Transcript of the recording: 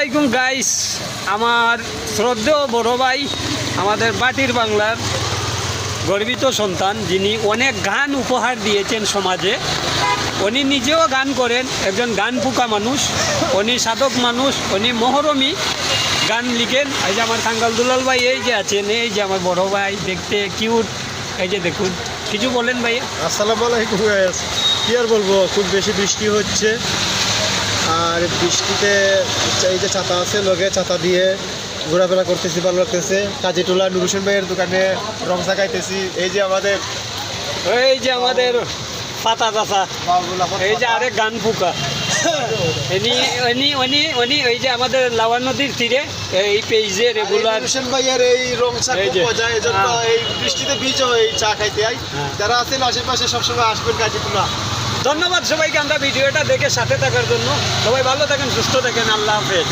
আলাইকুম গাইস, আমার শ্রদ্ধেয় বড় ভাই, আমাদের বাটির বাংলার গর্বিত সন্তান, যিনি অনেক গান উপহার দিয়েছেন সমাজে। উনি নিজেও গান করেন, একজন গান পোকা মানুষ, উনি সাধক মানুষ, উনি মহরমী গান লিখেন। এই যে আমার কাঙ্গাল দুলাল ভাই এই যে আছেন, এই যে আমার বড় ভাই, দেখতে কিউট, এই যে দেখুন। কিছু বলেন ভাইয়া। আসসালামু আলাইকুম গাইস। কি আর বলবো, খুব বেশি বৃষ্টি হচ্ছে, আর বৃষ্টিতে এই যে ছাতা আছে, লোকে ছাতা দিয়ে ঘোরাফেরা করতেছি, ভালো লাগতেছে। কাজীটোলা নুর হোসেন ভাইয়ের দোকানে রং চাকাইতেছি। এই যে আমাদের পাতা চাষা, এই যে আরেক গান পোকা, এই যে আমাদের লাওয়া নদীর তীরে এই পেজে রেগুলার হোসেন ভাইয়ের এই রং চা খুব মজা, এই জন্য এই বৃষ্টিতে ভিজো এই চা খাইতে আই। যারা আছেন আশেপাশে সবসময় আসবেন কাজীটোলা। ধন্যবাদ সবাইকে আমরা ভিডিওটা দেখে সাথে থাকার জন্য। সবাই ভালো থাকেন, সুস্থ থাকেন, আল্লাহ হাফেজ।